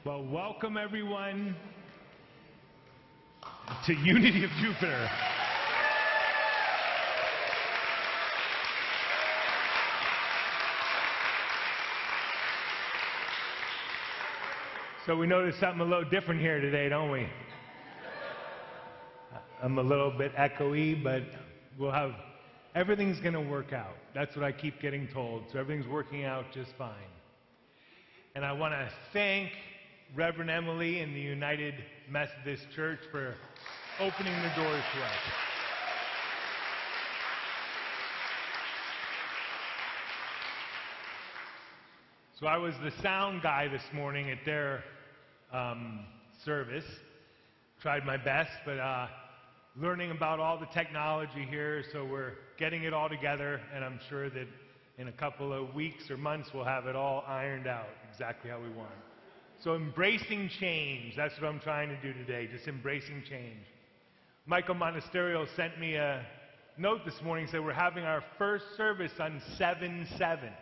Well, welcome everyone to Unity of Jupiter. So we noticed something a little different here today, don't we? I'm a little bit echoey, but everything's going to work out. That's what I keep getting told. So everything's working out just fine. And I want to thank Reverend Emily and the United Methodist Church for opening the doors to us. So I was the sound guy this morning at their service. Tried my best, but learning about all the technology here, so we're getting it all together, and I'm sure that in a couple of weeks or months we'll have it all ironed out exactly how we want. So embracing change, that's what I'm trying to do today, just embracing change. Michael Monasterio sent me a note this morning, said we're having our first service on 7/7.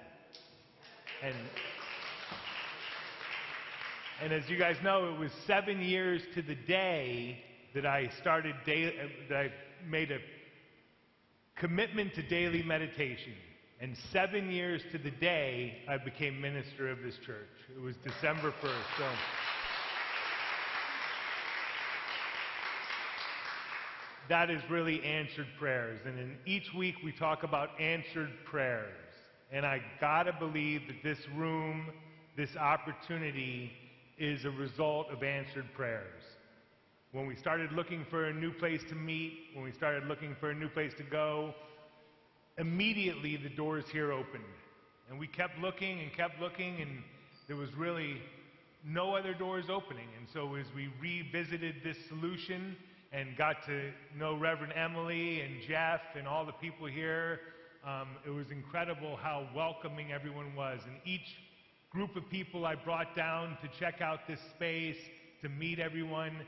And as you guys know, it was 7 years to the day that I made a commitment to daily meditation. And 7 years to the day, I became minister of this church. It was December 1st. So that is really answered prayers. And in each week, we talk about answered prayers. And I gotta believe that this room, this opportunity, is a result of answered prayers. When we started looking for a new place to meet, when we started looking for a new place to go, immediately the doors here opened. And we kept looking, and there was really no other doors opening. And so as we revisited this solution and got to know Reverend Emily and Jeff and all the people here, it was incredible how welcoming everyone was. And each group of people I brought down to check out this space, to meet everyone,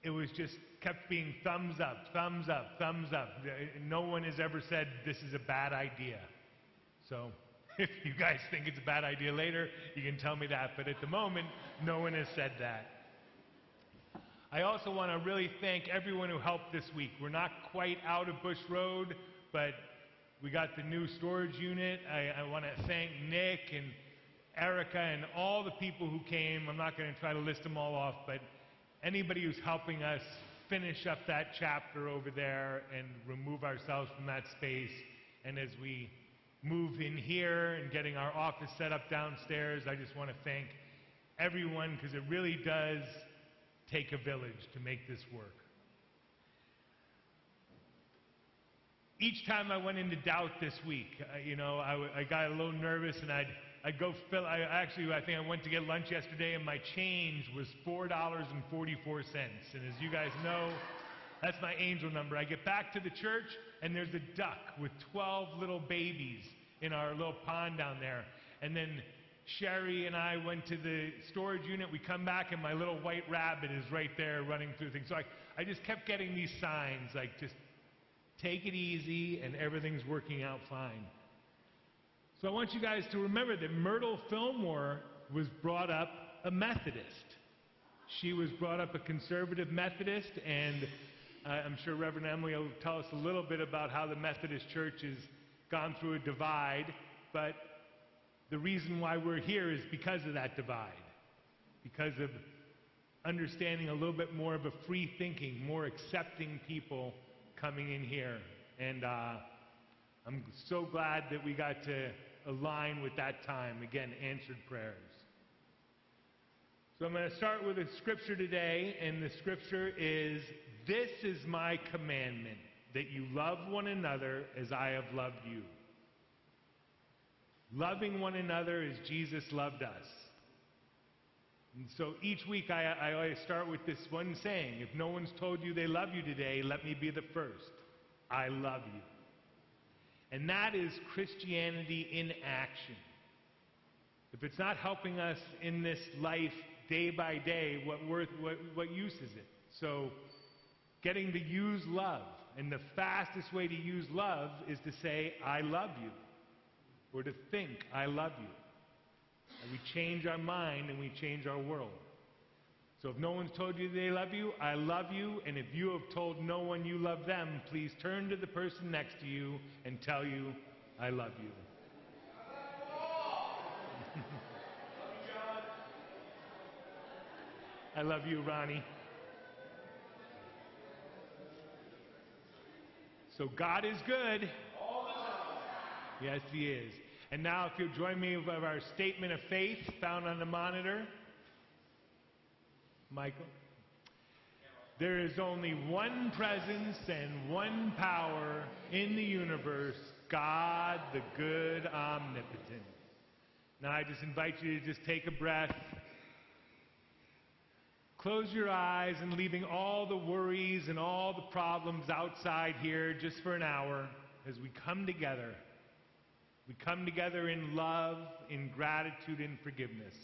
it was just kept being thumbs up, thumbs up, thumbs up. No one has ever said this is a bad idea. So if you guys think it's a bad idea later, you can tell me that. But at the moment, no one has said that. I also want to really thank everyone who helped this week. We're not quite out of Bush Road, but we got the new storage unit. I want to thank Nick and Erica and all the people who came. I'm not going to try to list them all off, but anybody who's helping us finish up that chapter over there and remove ourselves from that space. And as we move in here and getting our office set up downstairs, I just want to thank everyone, because it really does take a village to make this work. Each time I went into doubt this week, I got a little nervous, and I think I went to get lunch yesterday, and my change was $4.44. And as you guys know, that's my angel number. I get back to the church, and there's a duck with 12 little babies in our little pond down there. And then Sherry and I went to the storage unit. We come back, and my little white rabbit is right there running through things. So I just kept getting these signs, like, just take it easy, and everything's working out fine. So I want you guys to remember that Myrtle Fillmore was brought up a Methodist. She was brought up a conservative Methodist, and I'm sure Reverend Emily will tell us a little bit about how the Methodist Church has gone through a divide, but the reason why we're here is because of that divide, because of understanding a little bit more of a free thinking, more accepting people coming in here. And I'm so glad that we got to align with that time. Again, answered prayers. So I'm going to start with a scripture today, and the scripture is, "This is my commandment, that you love one another as I have loved you." Loving one another as Jesus loved us. And so each week I always start with this one saying, if no one's told you they love you today, let me be the first. I love you. And that is Christianity in action. If it's not helping us in this life day by day, what use is it? So getting to use love. And the fastest way to use love is to say, I love you. or to think, I love you. And we change our mind and we change our world. So if no one's told you they love you, I love you. And if you have told no one you love them, please turn to the person next to you and tell you, I love you. I love you, Ronnie. So God is good. All the time. Yes, He is. And now if you'll join me with our statement of faith found on the monitor. Michael. There is only one presence and one power in the universe, God the good omnipotent. Now I just invite you to just take a breath. Close your eyes and leaving all the worries and all the problems outside here just for an hour as we come together. We come together in love, in gratitude, and forgiveness.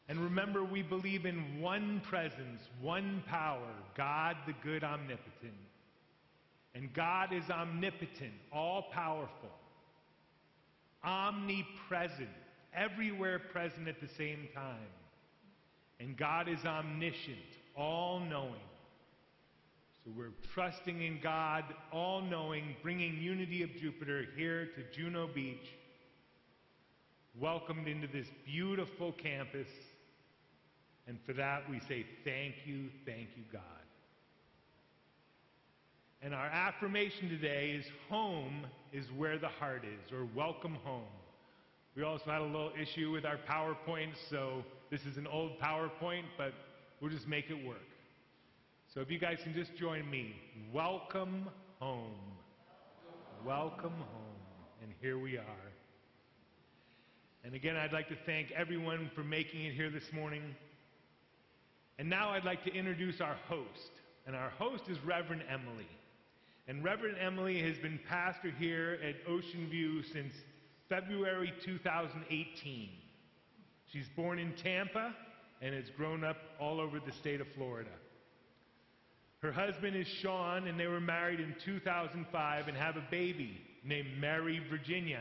And remember, we believe in one presence, one power, God the good omnipotent. And God is omnipotent, all-powerful, omnipresent, everywhere present at the same time. And God is omniscient, all-knowing. So we're trusting in God, all-knowing, bringing Unity of Jupiter here to Juno Beach, welcomed into this beautiful campus. And for that we say thank you, God. And our affirmation today is home is where the heart is, or welcome home. We also had a little issue with our PowerPoint, so this is an old PowerPoint, but we'll just make it work. So if you guys can just join me. Welcome home. Welcome home. And here we are. And again, I'd like to thank everyone for making it here this morning. And now I'd like to introduce our host. And our host is Reverend Emily. And Reverend Emily has been pastor here at Ocean View since February 2018. She's born in Tampa and has grown up all over the state of Florida. Her husband is Sean, and they were married in 2005 and have a baby named Mary Virginia.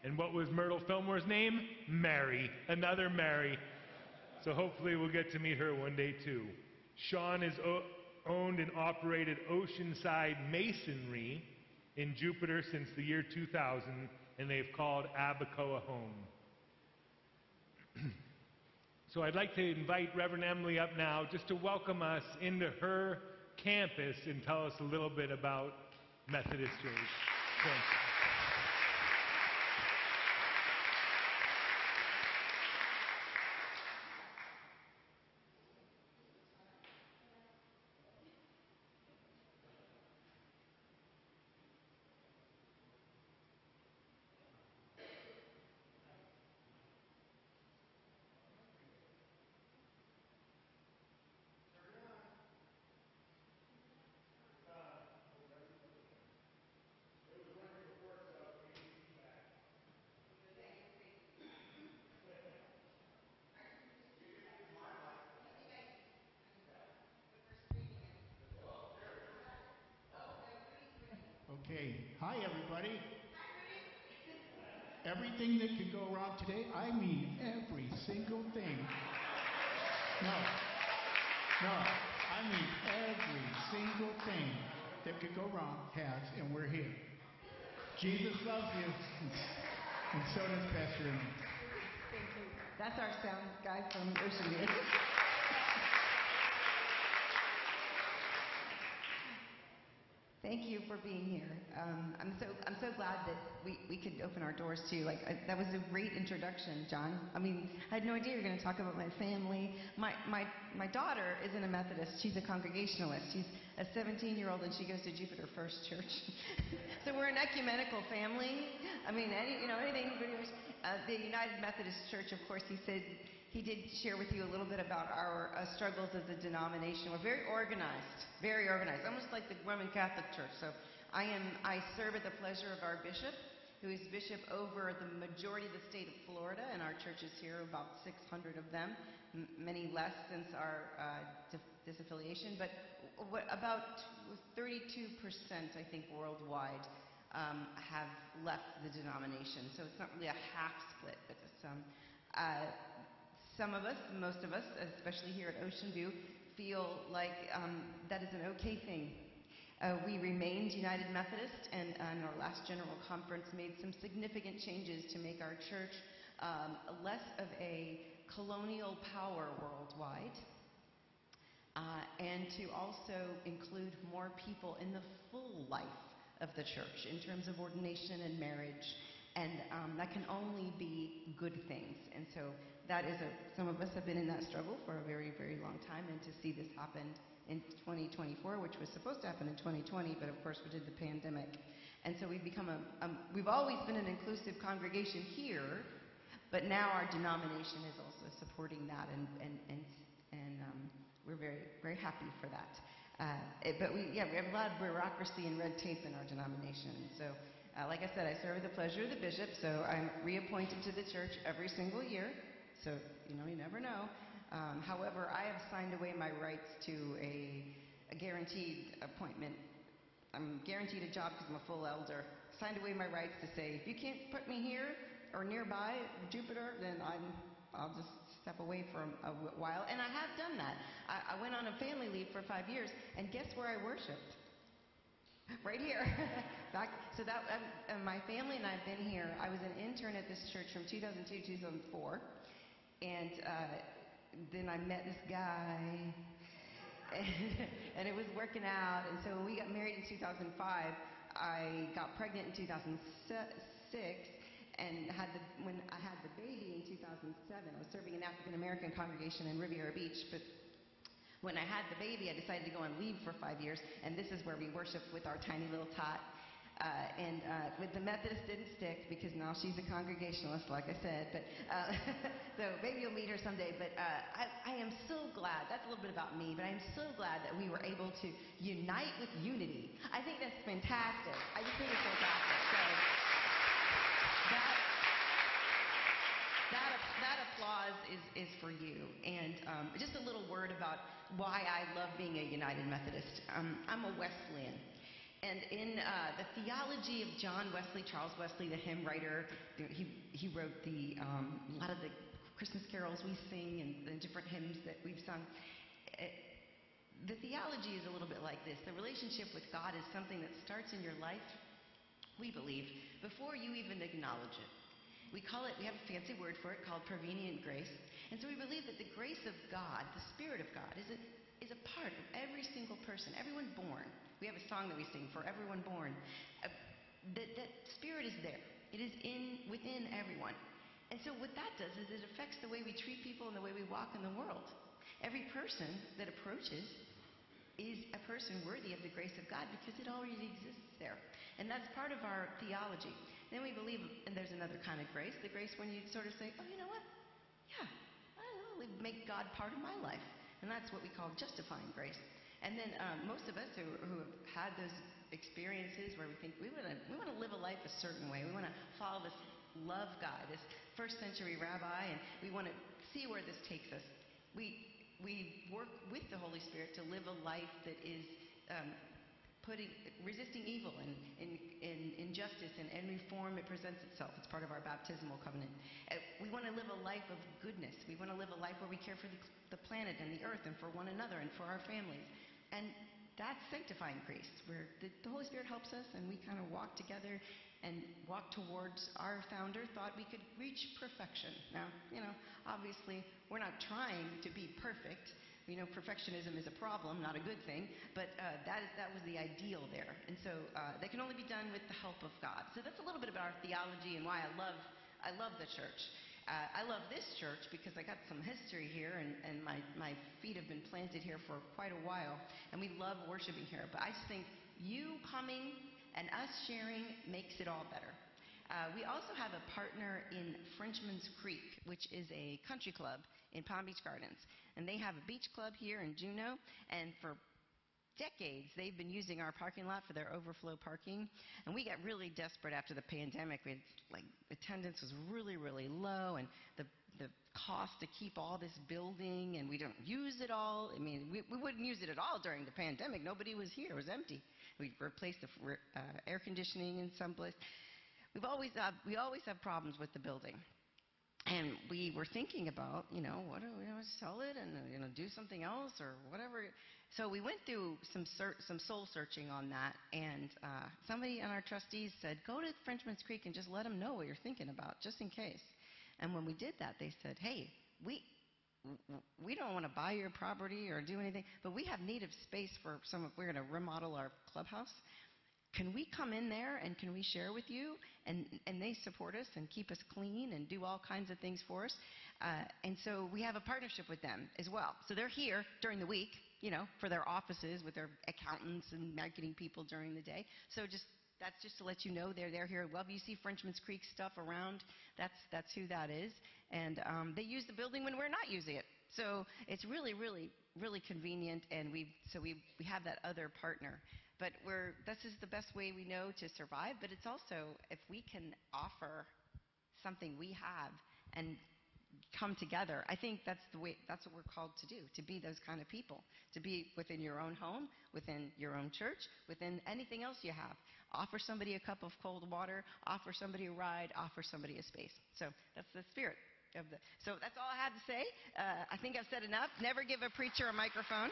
And what was Myrtle Fillmore's name? Mary, another Mary. So hopefully we'll get to meet her one day too. Sean has owned and operated Oceanside Masonry in Jupiter since the year 2000, and they've called Abacoa home. So I'd like to invite Reverend Emily up now just to welcome us into her campus and tell us a little bit about Methodist Church. Thank you. Okay, hi everybody. Everything that could go wrong today, I mean every single thing. No, I mean every single thing that could go wrong has, and we're here. Jesus loves you, and so does Pastor Emily. Thank you. That's our sound guy from Ocean View. Thank you for being here. I'm so glad that we could open our doors to you. That was a great introduction, John. I mean, I had no idea you were going to talk about my family. My daughter isn't a Methodist. She's a Congregationalist. She's a 17-year-old and she goes to Jupiter First Church. So we're an ecumenical family. I mean, anything. The United Methodist Church, of course, he did share with you a little bit about our struggles as a denomination. We're very organized, almost like the Roman Catholic Church. So I serve at the pleasure of our bishop, who is bishop over the majority of the state of Florida, and our churches here, about 600 of them, many less since our disaffiliation, but about 32%, I think, worldwide have left the denomination. So it's not really a half split, but some of us, most of us, especially here at Ocean View, feel like that is an okay thing. We remained United Methodist, and in our last General Conference made some significant changes to make our church less of a colonial power worldwide, and to also include more people in the full life of the church in terms of ordination and marriage, and that can only be good things. And so that is some of us have been in that struggle for a very, very long time, and to see this happen in 2024, which was supposed to happen in 2020, but of course we did the pandemic. And so we've become we've always been an inclusive congregation here, but now our denomination is also supporting that, and we're very, very happy for that. But we have a lot of bureaucracy and red tape in our denomination. So, like I said, I serve the pleasure of the bishop, so I'm reappointed to the church every single year. So, you never know. However, I have signed away my rights to a guaranteed appointment. I'm guaranteed a job because I'm a full elder. Signed away my rights to say, if you can't put me here or nearby Jupiter, then I'll just step away for a while. And I have done that. I went on a family leave for 5 years, and guess where I worshiped? Right here. So that my family and I have been here. I was an intern at this church from 2002 to 2004, and then I met this guy, and it was working out. And so when we got married in 2005, I got pregnant in 2006. And when I had the baby in 2007, I was serving an African American congregation in Riviera Beach. But when I had the baby, I decided to go on leave for 5 years, and this is where we worship with our tiny little tot. With the Methodist didn't stick because now she's a Congregationalist, like I said. But so maybe you'll meet her someday. But I am so glad. That's a little bit about me. But I am so glad that we were able to unite with unity. I think that's fantastic. I just think it's fantastic. So. That applause is for you. And just a little word about why I love being a United Methodist. I'm a Wesleyan. And in the theology of John Wesley, Charles Wesley, the hymn writer, he wrote a lot of the Christmas carols we sing and the different hymns that we've sung. The theology is a little bit like this. The relationship with God is something that starts in your life, we believe, before you even acknowledge it. We have a fancy word for it called prevenient grace. And so we believe that the grace of God, the Spirit of God, is a part of every single person, everyone born. We have a song that we sing, For Everyone Born. That Spirit is there. It is within everyone. And so what that does is it affects the way we treat people and the way we walk in the world. Every person that approaches is a person worthy of the grace of God because it already exists there. And that's part of our theology. Then we believe, and there's another kind of grace, the grace when you sort of say, oh, you know what? Yeah, I will make God part of my life. And that's what we call justifying grace. And then most of us who have had those experiences where we think we want to live a life a certain way. We want to follow this love guy, this first century rabbi, and we want to see where this takes us. We work with the Holy Spirit to live a life that is resisting evil and injustice and reform. It presents itself. It's part of our baptismal covenant. We want to live a life of goodness. We want to live a life where we care for the planet and the earth and for one another and for our families. And that's sanctifying grace, where the Holy Spirit helps us and we kind of walk together and walk towards our founder thought we could reach perfection. Now, obviously we're not trying to be perfect. Perfectionism is a problem, not a good thing, but that was the ideal there. And so that can only be done with the help of God. So that's a little bit about our theology and why I love the church. I love this church because I got some history here, and my feet have been planted here for quite a while, and we love worshiping here. But I just think you coming and us sharing makes it all better. We also have a partner in Frenchman's Creek, which is a country club in Palm Beach Gardens. And they have a beach club here in Juneau, and for decades they've been using our parking lot for their overflow parking. And we got really desperate after the pandemic. Attendance was really, really low, and the the cost to keep all this building, and we don't use it all. I mean, we wouldn't use it at all during the pandemic. Nobody was here. It was empty. We replaced the air conditioning in some place. We always have problems with the building. And we were thinking about, what do we sell it and do something else or whatever. So we went through some soul searching on that, and somebody on our trustees said, go to Frenchman's Creek and just let them know what you're thinking about, just in case. And when we did that, they said, hey, we don't want to buy your property or do anything, but we have need of space for we're going to remodel our clubhouse. Can we come in there and can we share with you? And they support us and keep us clean and do all kinds of things for us. And so we have a partnership with them as well. So they're here during the week, for their offices with their accountants and marketing people during the day. So that's just to let you know they're here. Well, if you see Frenchman's Creek stuff around, that's who that is. And they use the building when we're not using it. So it's really, really, really convenient. And we have that other partner. But this is the best way we know to survive. But it's also, if we can offer something we have and come together, I think that's what we're called to do, to be those kind of people, to be within your own home, within your own church, within anything else you have. Offer somebody a cup of cold water, offer somebody a ride, offer somebody a space. So that's the spirit of so that's all I had to say. I think I've said enough. Never give a preacher a microphone.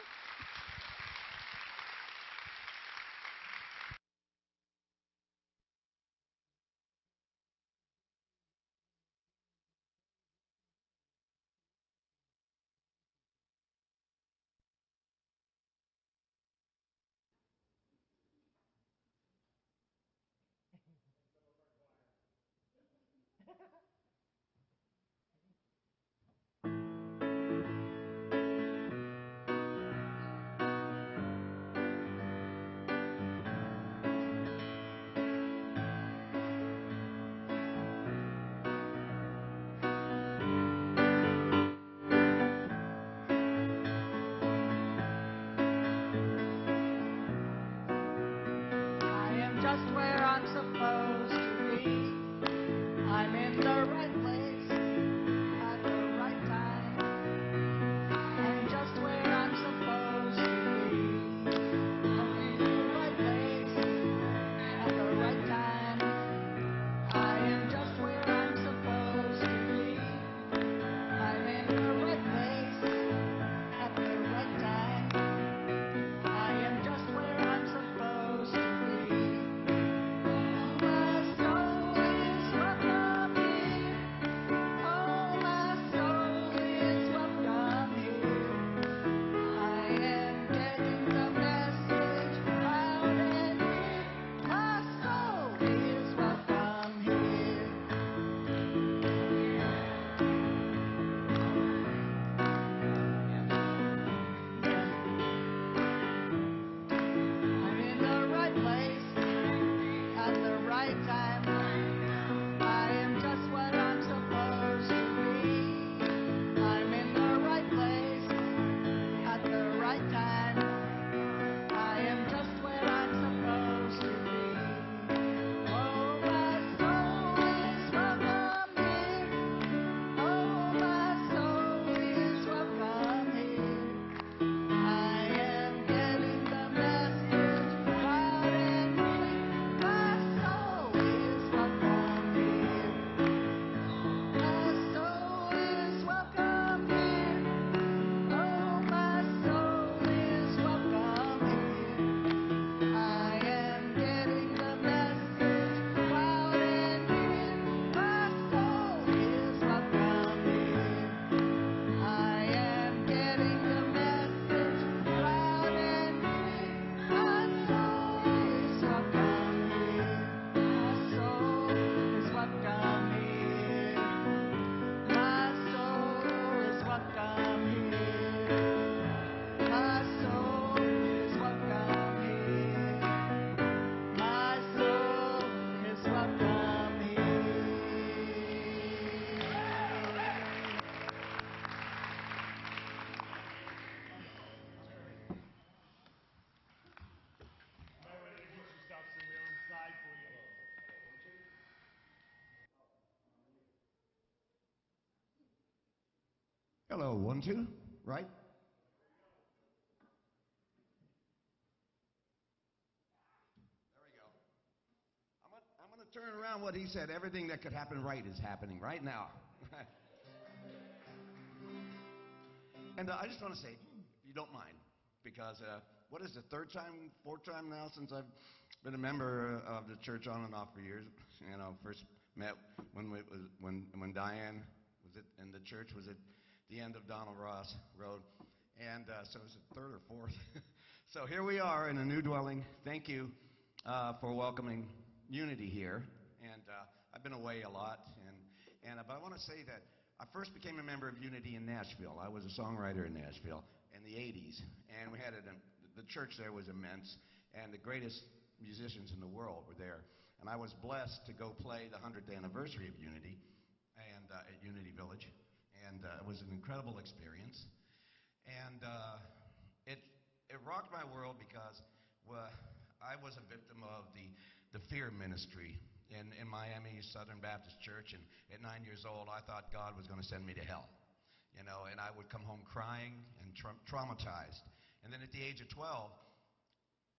Hello, 1, 2, right? There we go. I'm going to turn around what he said. Everything that could happen right is happening right now. And I just want to say, if you don't mind, because what is the fourth time now since I've been a member of the church on and off for years. You know, first met when Diane was in the church was at the end of Donald Ross Road, and so it was the third or fourth. So here we are in a new dwelling. Thank you for welcoming Unity here, and I've been away a lot, but I want to say that I first became a member of Unity in Nashville. I was a songwriter in Nashville in the 80s, and we had the church there was immense, and the greatest musicians in the world were there. And I was blessed to go play the 100th anniversary of Unity and at Unity Village, and it was an incredible experience. And it rocked my world because I was a victim of the fear ministry in Miami Southern Baptist Church, and at 9 years old, I thought God was going to send me to hell, you know, and I would come home crying and traumatized. And then at the age of 12,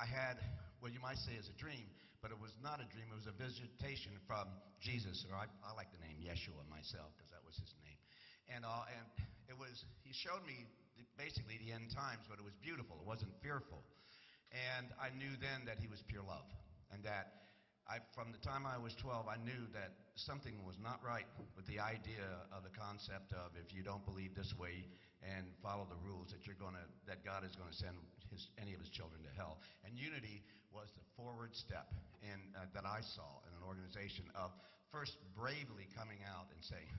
I had what you might say is a dream, but it was not a dream. It was a visitation from Jesus, or I like the name Yeshua myself because that was his name. And he showed me basically the end times, but it was beautiful. It wasn't fearful. And I knew then that he was pure love, and that from the time I was 12, I knew that something was not right with the idea of the concept of if you don't believe this way and follow the rules, that God is going to send any of his children to hell. And Unity was the forward step that I saw in an organization of first bravely coming out and saying,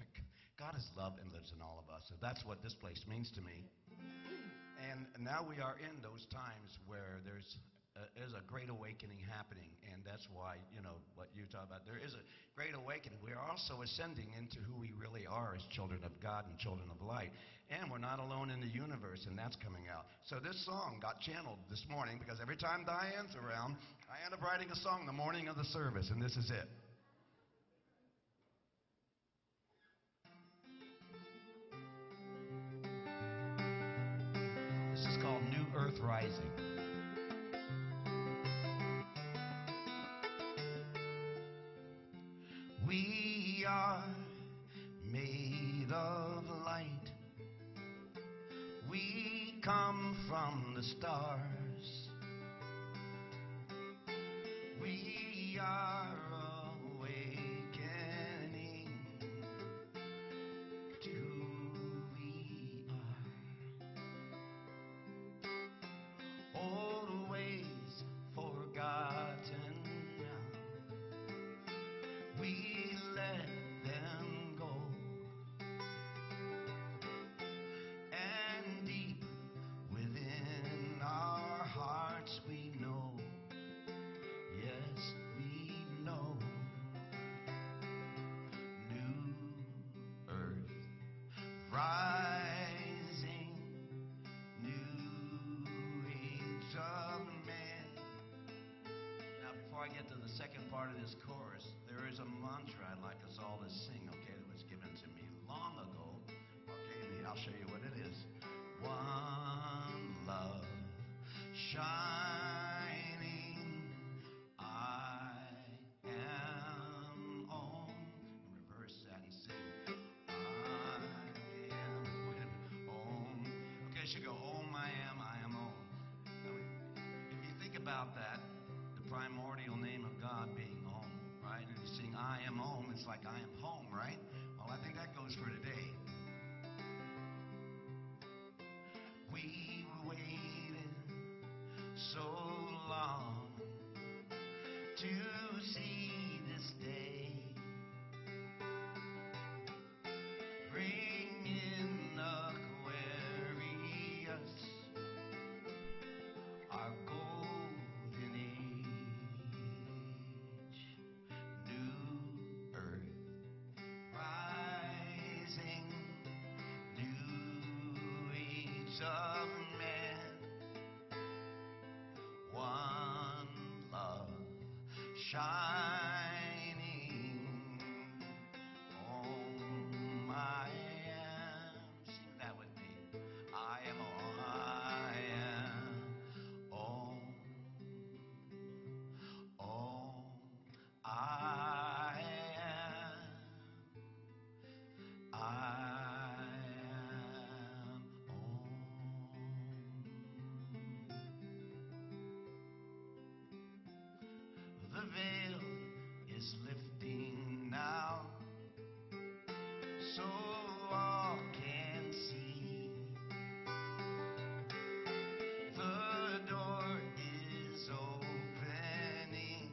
God is love and lives in all of us. So that's what this place means to me. And now we are in those times where there's a great awakening happening, and that's why, you know, what you talk about, there is a great awakening. We are also ascending into who we really are as children of God and children of light, and we're not alone in the universe, and that's coming out. So this song got channeled this morning because every time Diane's around, I end up writing a song the morning of the service, and this is it. This is called New Earth Rising. We are made of light. We come from the stars. We are awakening to who we are. Old ways forgotten. We let them go, and deep within our hearts we know, yes, we know, new earth rising, new age of man. Now, before I get to the second part of this chorus, there is a mantra I'd like us all to sing, okay, that was given to me long ago. Okay, I'll show you what it is. One love shining, I am on. Reverse that and sing. I am on. Okay, she go, Om, I am on. Now, if you think about that, the primordial name of God being Om, right? And you sing, I am Om, it's like I am home, right? Well, I think that goes for today. We waited so long to see this day. Bring in Aquarius, our golden age, new earth rising, new age of man, one love shining, Om I am. Sing that with the veil is lifting now, so all can see. The door is opening.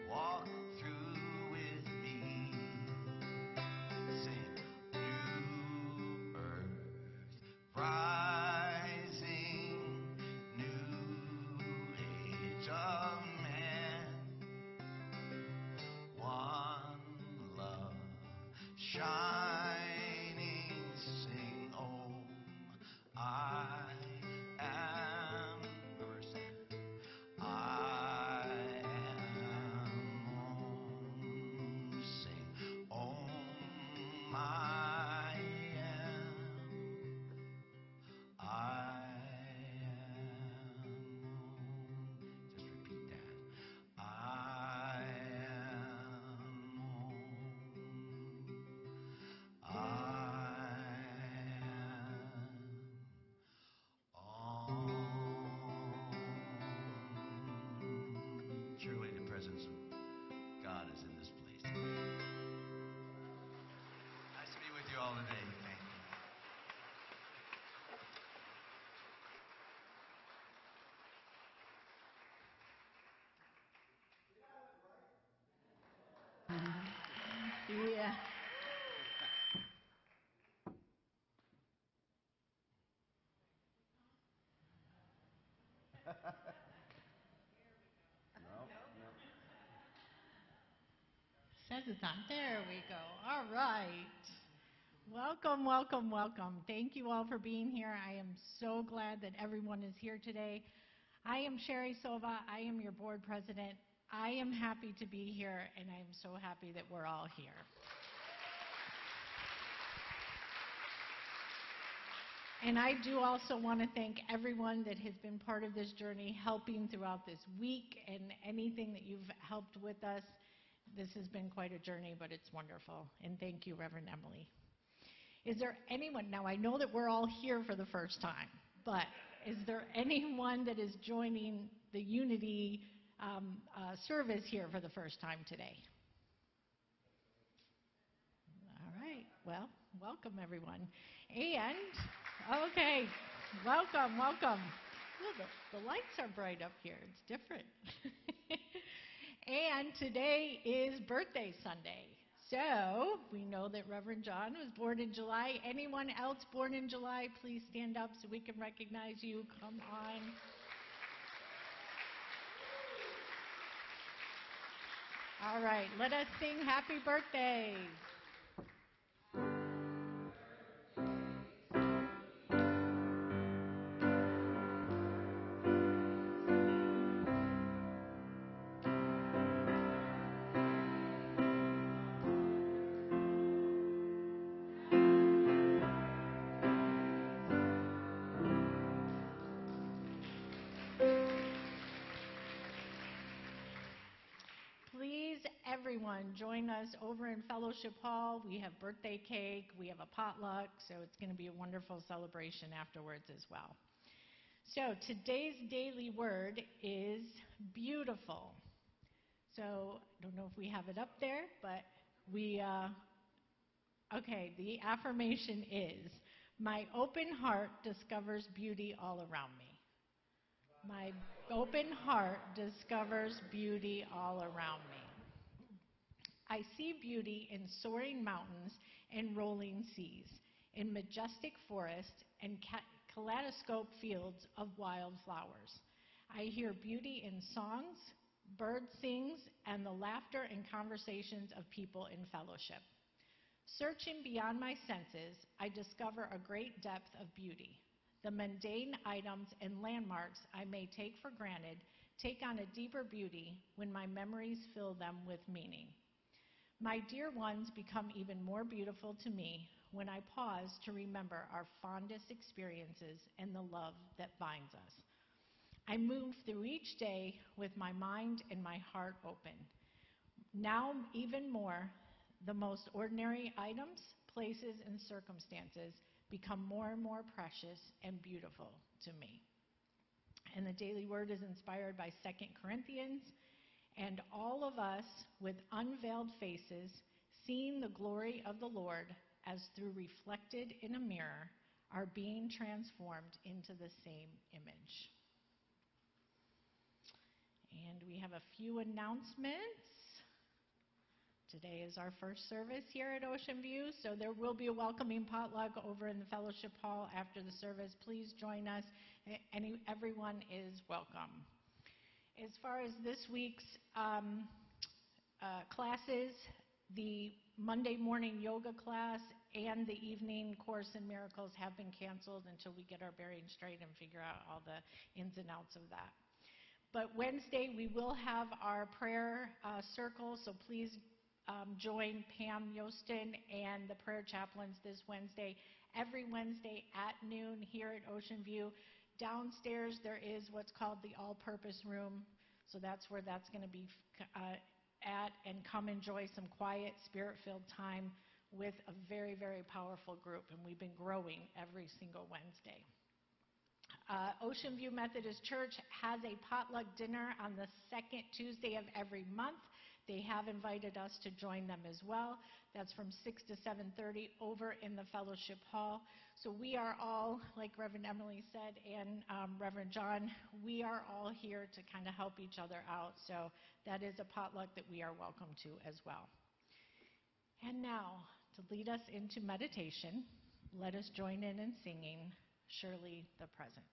Walk through with me. Sing new earth rising, new age of man. One love shining, sing, oh, I am yours. I am home, sing, oh, I am. I am home. Just repeat that. I am home. I am home. Truly, the presence of God is in this place. Nice to be with you all today. Thank you. Yeah. Says it's on. There we go. All right. Welcome, welcome, welcome. Thank you all for being here. I am so glad that everyone is here today. I am Sherry Sova. I am your board president. I am happy to be here, and I am so happy that we're all here. And I do also want to thank everyone that has been part of this journey, helping throughout this week, and anything that you've helped with us. This has been quite a journey, but it's wonderful. And thank you, Reverend Emily. Is there anyone, now I know that we're all here for the first time, but is there anyone that is joining the Unity service here for the first time today? All right, well, welcome everyone. And, okay, welcome, welcome. Ooh, the lights are bright up here, it's different. And today is birthday Sunday. So, we know that Reverend John was born in July. Anyone else born in July, please stand up so we can recognize you. Come on. All right, let us sing happy birthday. Everyone, join us over in Fellowship Hall. We have birthday cake, we have a potluck, so it's going to be a wonderful celebration afterwards as well. So today's daily word is beautiful. So I don't know if we have it up there, but okay, the affirmation is, my open heart discovers beauty all around me. My open heart discovers beauty all around me. I see beauty in soaring mountains and rolling seas, in majestic forests and kaleidoscope fields of wildflowers. I hear beauty in songs, bird sings, and the laughter and conversations of people in fellowship. Searching beyond my senses, I discover a great depth of beauty. The mundane items and landmarks I may take for granted take on a deeper beauty when my memories fill them with meaning. My dear ones become even more beautiful to me when I pause to remember our fondest experiences and the love that binds us. I move through each day with my mind and my heart open. Now, even more, the most ordinary items, places, and circumstances become more and more precious and beautiful to me. And the daily word is inspired by 2 Corinthians, And all of us with unveiled faces, seeing the glory of the Lord as through reflected in a mirror, are being transformed into the same image. And we have a few announcements. Today is our first service here at Ocean View, so there will be a welcoming potluck over in the fellowship hall after the service. Please join us. Everyone is welcome. As far as this week's classes, the Monday morning yoga class and the evening Course in Miracles have been canceled until we get our bearings straight and figure out all the ins and outs of that. But Wednesday, we will have our prayer circle, so please join Pam Yostin and the prayer chaplains this Wednesday. Every Wednesday at noon here at Ocean View. Downstairs, there is what's called the all-purpose room, so that's where that's going to be at, and come enjoy some quiet, spirit-filled time with a very, very powerful group, and we've been growing every single Wednesday. Ocean View Methodist Church has a potluck dinner on the second Tuesday of every month. They have invited us to join them as well. That's from 6 to 7:30 over in the fellowship hall. So we are all, like Reverend Emily said and Reverend John, we are all here to kind of help each other out. So that is a potluck that we are welcome to as well. And now, to lead us into meditation, let us join in singing Surely the Presence.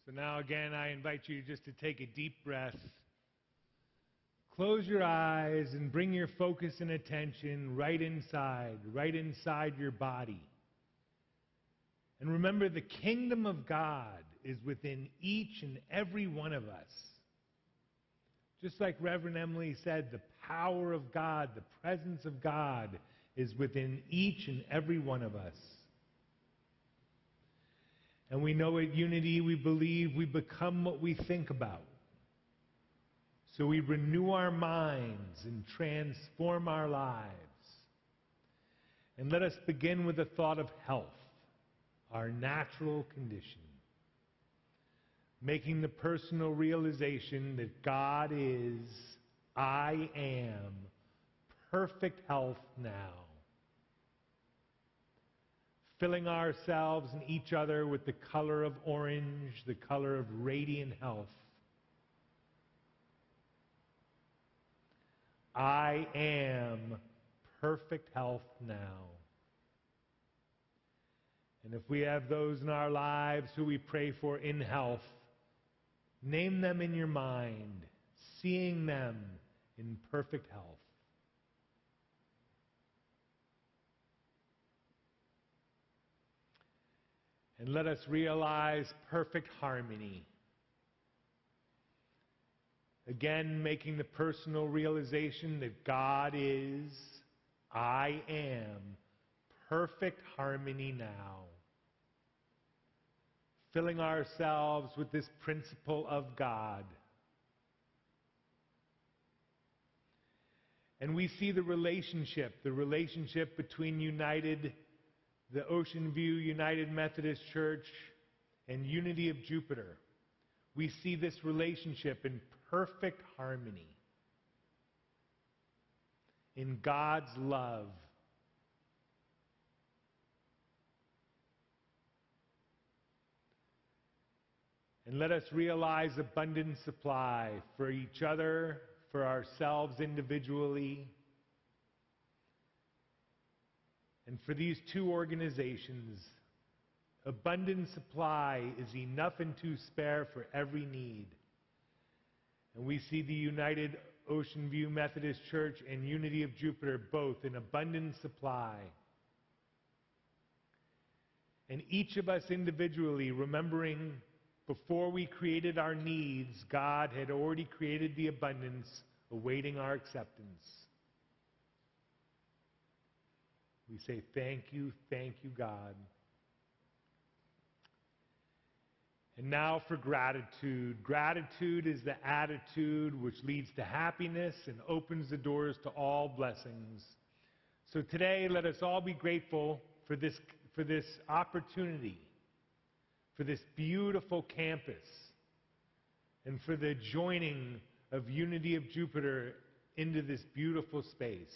So now again, I invite you just to take a deep breath. Close your eyes and bring your focus and attention right inside your body. And remember, the kingdom of God is within each and every one of us. Just like Reverend Emily said, the power of God, the presence of God is within each and every one of us. And we know at Unity we believe we become what we think about. So we renew our minds and transform our lives. And let us begin with the thought of health, our natural condition. Making the personal realization that God is, I am, perfect health now. Filling ourselves and each other with the color of orange, the color of radiant health. I am perfect health now. And if we have those in our lives who we pray for in health, name them in your mind, seeing them in perfect health. And let us realize perfect harmony. Again, making the personal realization that God is, I am, perfect harmony now. Filling ourselves with this principle of God. And we see the relationship between the Ocean View United Methodist Church and Unity of Jupiter. We see this relationship in perfect harmony, in God's love. And let us realize abundant supply for each other, for ourselves individually, And for these two organizations, abundant supply is enough and to spare for every need. And we see the United Ocean View Methodist Church and Unity of Jupiter both in abundant supply. And each of us individually remembering before we created our needs, God had already created the abundance awaiting our acceptance. We say, thank you, God. And now for gratitude. Gratitude is the attitude which leads to happiness and opens the doors to all blessings. So today, let us all be grateful for this opportunity, for this beautiful campus, and for the joining of Unity of Jupiter into this beautiful space.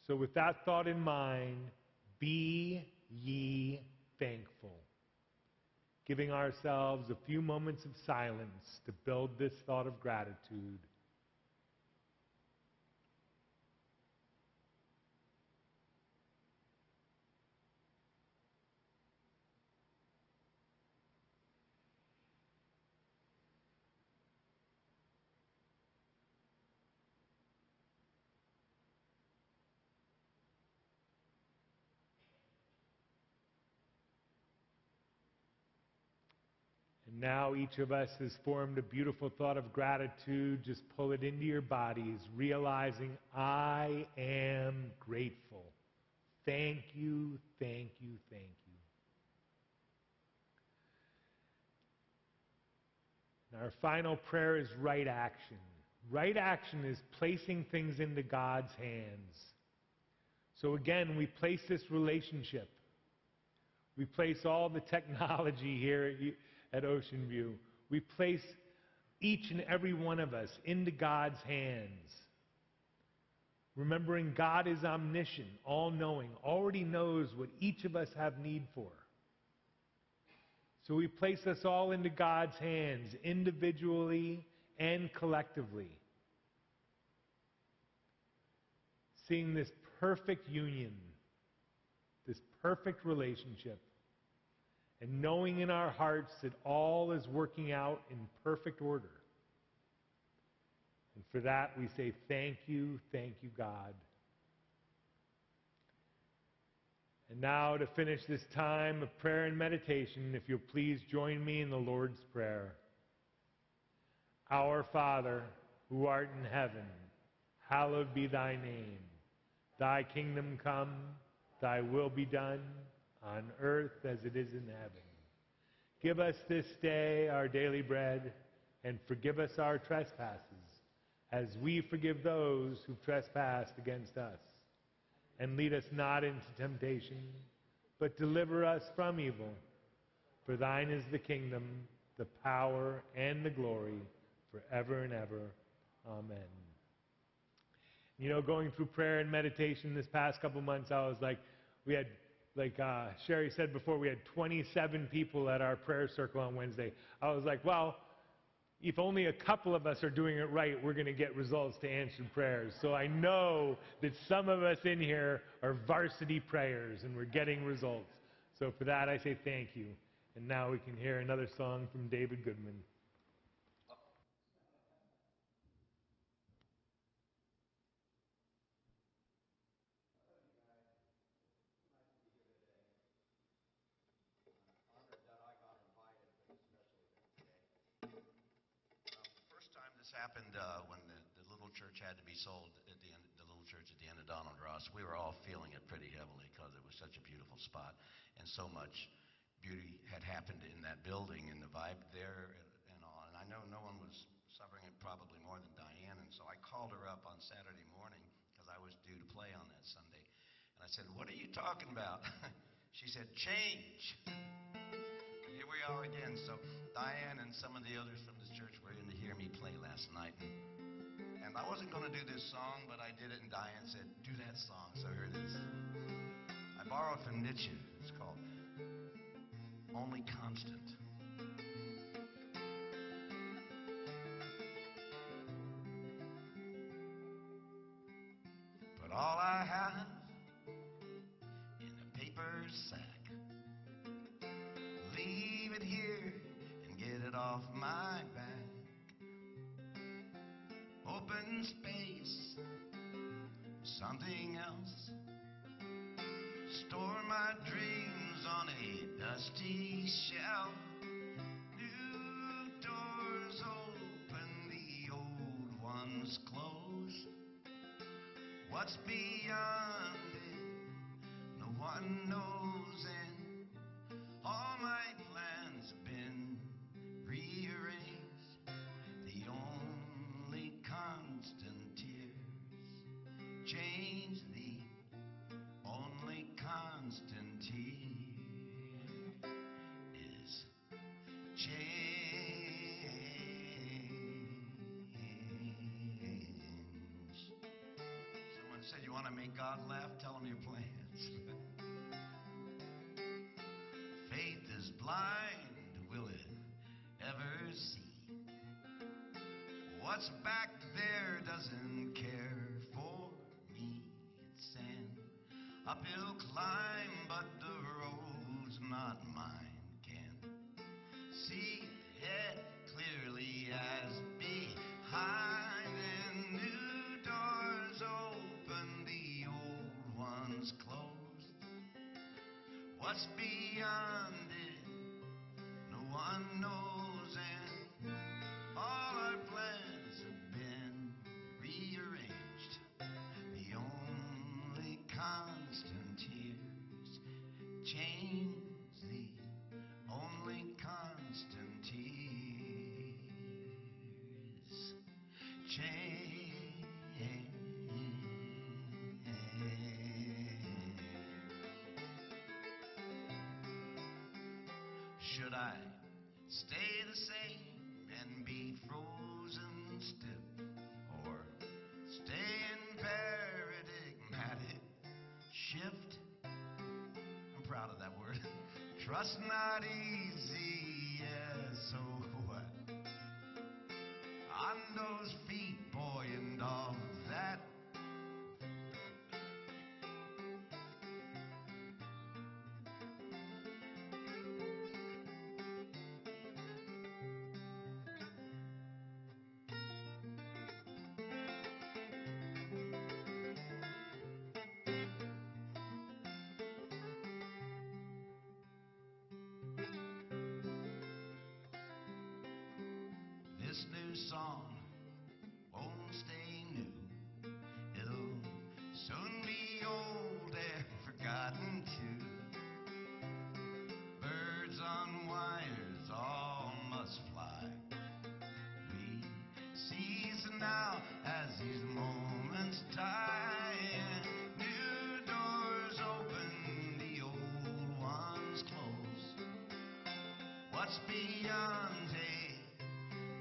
So with that thought in mind, be ye thankful. Giving ourselves a few moments of silence to build this thought of gratitude. And now each of us has formed a beautiful thought of gratitude. Just pull it into your bodies, realizing I am grateful. Thank you, thank you, thank you. And our final prayer is right action. Right action is placing things into God's hands. So again, we place this relationship. We place all the technology here at Ocean View. We place each and every one of us into God's hands. Remembering God is omniscient, all-knowing, already knows what each of us have need for. So we place us all into God's hands, individually and collectively. Seeing this perfect union, this perfect relationship, and knowing in our hearts that all is working out in perfect order. And for that we say thank you, God. And now to finish this time of prayer and meditation, if you'll please join me in the Lord's Prayer. Our Father, who art in heaven, hallowed be thy name. Thy kingdom come, thy will be done, on earth as it is in heaven. Give us this day our daily bread, and forgive us our trespasses, as we forgive those who trespass against us. And lead us not into temptation, but deliver us from evil. For thine is the kingdom, the power, and the glory, forever and ever. Amen. You know, going through prayer and meditation this past couple months, I was like, Sherry said before, we had 27 people at our prayer circle on Wednesday. I was like, well, if only a couple of us are doing it right, we're going to get results to answered prayers. So I know that some of us in here are varsity prayers, and we're getting results. So for that, I say thank you. And now we can hear another song from David Goodman. Happened when the little church had to be sold at the end, the little church at the end of Donald Ross. We were all feeling it pretty heavily because it was such a beautiful spot, and so much beauty had happened in that building and the vibe there and all. And I know no one was suffering it probably more than Diane, and so I called her up on Saturday morning because I was due to play on that Sunday, and I said, "What are you talking about?" She said, "Change." Here we are again. So Diane and some of the others from this church were in to hear me play last night. And I wasn't going to do this song, but I did it, and Diane said, "Do that song." So here it is. I borrowed from Nietzsche. It's called Only Constant. But all I have sack. Leave it here and get it off my back. Open space, something else. Store my dreams on a dusty shelf. New doors open, the old ones close. What's beyond it, no one knows, and all my plans have been rearranged. The only constant tears change, the only constant tear is change. Someone said, you want to make God laugh? Tell him your plans. Faith is blind, will it ever see? What's back there doesn't care for me. It's an uphill climb, but the road's not mine. Can see ahead clearly as behind, and new doors open, the old ones close. What's beyond it, no one knows, and all our plans have been rearranged. The only constant tears change, the only constant tears change. Should I stay the same and be frozen stiff, or stay in paradigmatic shift? I'm proud of that word. Trust not easy, yeah, so what? On those feet, boy, and all that. This new song won't stay new. It'll soon be old and forgotten too. Birds on wires all must fly. We cease now as these moments die. New doors open, the old ones close. What's beyond day,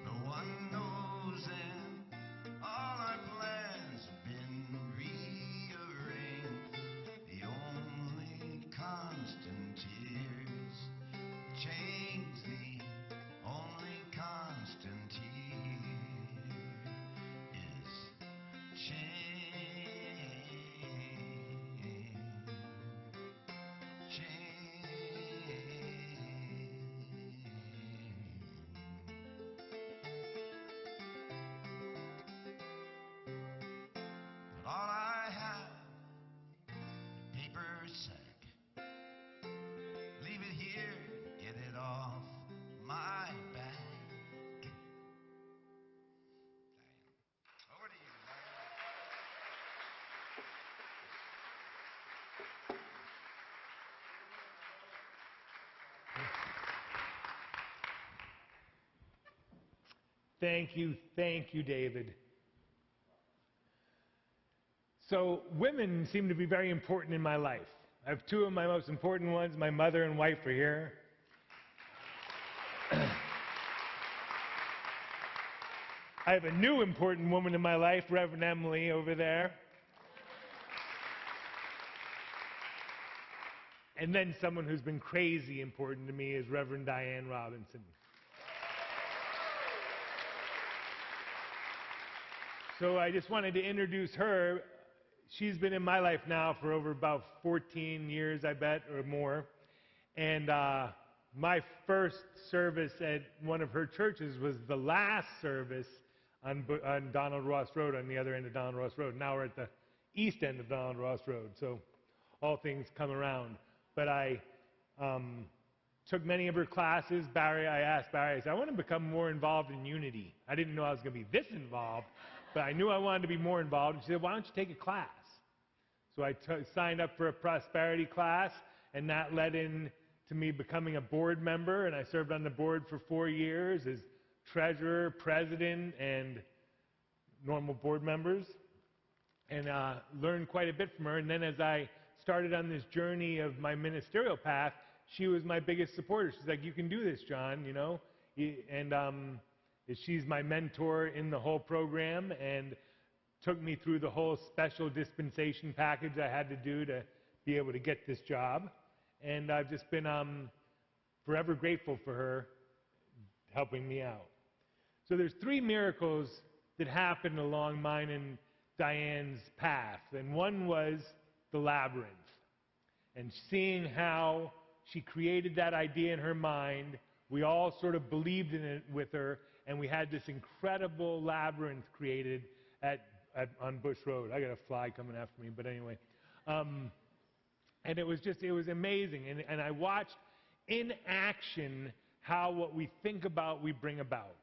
no one knows, and all our plans have been rearranged. The only constant tears change, the only constant tear is but all I have, paper sack. Leave it here, get it off my back. Diane, over to you, Diane. Thank you, David. So women seem to be very important in my life. I have two of my most important ones. My mother and wife are here. I have a new important woman in my life, Reverend Emily, over there. And then someone who's been crazy important to me is Reverend Diane Robinson. So I just wanted to introduce her. she's been in my life now for over about 14 years, I bet, or more. And my first service at one of her churches was the last service on Donald Ross Road, on the other end of Donald Ross Road. Now we're at the east end of Donald Ross Road, so all things come around. But I took many of her classes. I asked Barry, I said, I want to become more involved in Unity. I didn't know I was going to be this involved, but I knew I wanted to be more involved. And she said, why don't you take a class? So I signed up for a prosperity class, and that led in to me becoming a board member, and I served on the board for 4 years as treasurer, president, and normal board members, and learned quite a bit from her. And then as I started on this journey of my ministerial path, she was my biggest supporter. She's like, you can do this, John, you know. And she's my mentor in the whole program and took me through the whole special dispensation package I had to do to be able to get this job. And I've just been forever grateful for her helping me out. So there's 3 miracles that happened along mine and Diane's path. And one was the labyrinth. And seeing how she created that idea in her mind, we all sort of believed in it with her, and we had this incredible labyrinth created on Bush Road. I got a fly coming after me, but anyway. And it was amazing. And I watched in action how what we think about, we bring about.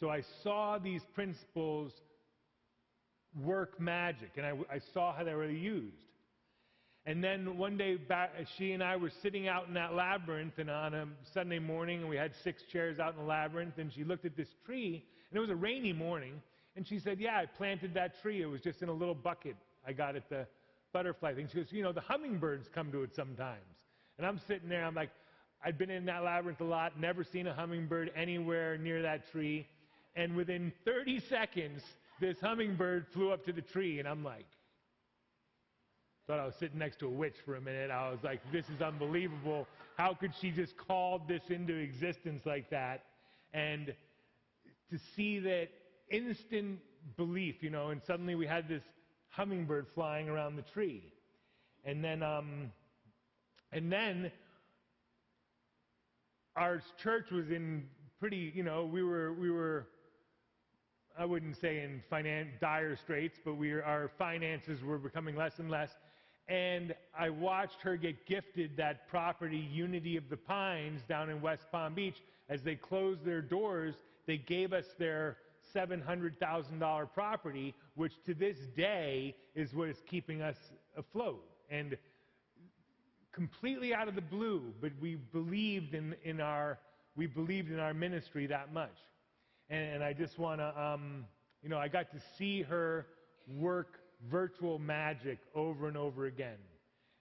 So I saw these principles work magic, and I saw how they were used. And then one day, she and I were sitting out in that labyrinth, and on a Sunday morning, and we had 6 chairs out in the labyrinth, and she looked at this tree, and it was a rainy morning, and she said, yeah, I planted that tree. It was just in a little bucket I got at the butterfly thing. She goes, you know, the hummingbirds come to it sometimes. And I'm sitting there, I'm like, I'd been in that labyrinth a lot, never seen a hummingbird anywhere near that tree, and within 30 seconds, this hummingbird flew up to the tree, and I'm like, thought I was sitting next to a witch for a minute. I was like, this is unbelievable. How could she just call this into existence like that? And to see that instant belief, you know, and suddenly we had this hummingbird flying around the tree. And then our church was in pretty, you know, we were I wouldn't say in dire straits, but our finances were becoming less and less. And I watched her get gifted that property, Unity of the Pines, down in West Palm Beach. As they closed their doors, they gave us their $700,000 property, which to this day is what is keeping us afloat. And completely out of the blue, but we believed in our ministry that much. And I just want to, you know, I got to see her work virtual magic over and over again.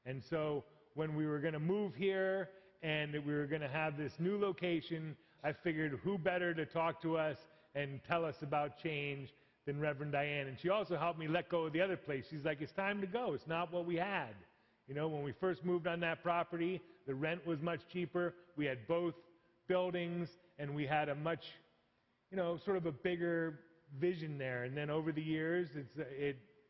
And so when we were going to move here and we were going to have this new location, I figured who better to talk to us and tell us about change than Reverend Diane. And she also helped me let go of the other place. She's like, it's time to go. It's not what we had. You know, when we first moved on that property, the rent was much cheaper. We had both buildings, and we had a much, you know, sort of a bigger vision there. And then over the years,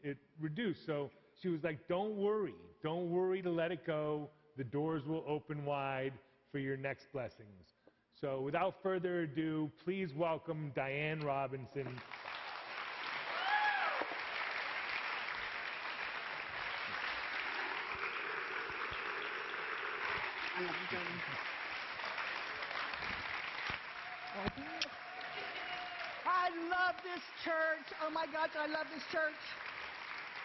it reduced. So she was like, don't worry to let it go. The doors will open wide for your next blessings. So without further ado, please welcome Diane Robinson. I love this church. Oh my gosh, I love this church.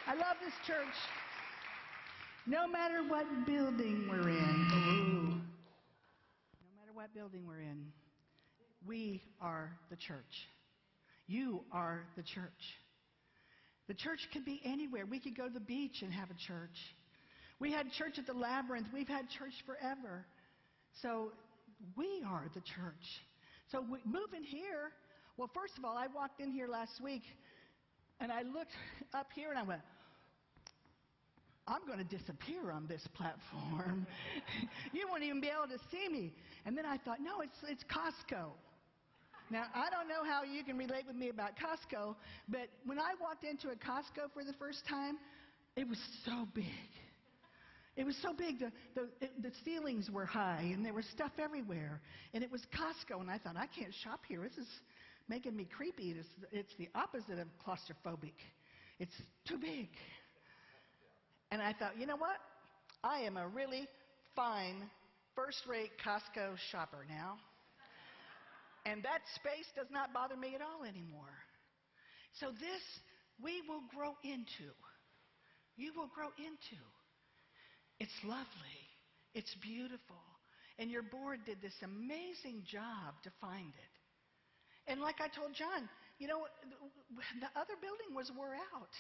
I love this church. No matter what building we're in, we are the church. You are the church. The church could be anywhere. We could go to the beach and have a church. We had church at the Labyrinth. We've had church forever. So we are the church. So moving here, well, first of all, I walked in here last week, and I looked up here, and I went, I'm going to disappear on this platform. You won't even be able to see me. And then I thought, no, it's Costco. Now, I don't know how you can relate with me about Costco, but when I walked into a Costco for the first time, it was so big. It was so big, the ceilings were high, and there was stuff everywhere. And it was Costco, and I thought, I can't shop here. This is making me creepy. It's the opposite of claustrophobic. It's too big. And I thought, you know what? I am a really fine, first-rate Costco shopper now. And that space does not bother me at all anymore. So this, we will grow into. You will grow into. It's lovely. It's beautiful. And your board did this amazing job to find it. And like I told John, you know, the other building was wore out.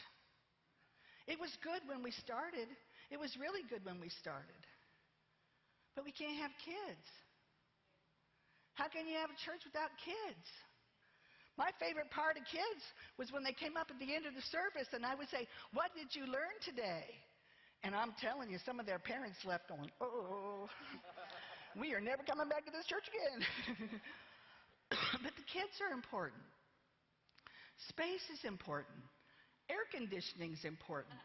It was good when we started. It was really good when we started. But we can't have kids. How can you have a church without kids? My favorite part of kids was when they came up at the end of the service and I would say, what did you learn today? And I'm telling you, some of their parents left going, oh, we are never coming back to this church again. But the kids are important. Space is important. Air conditioning is important.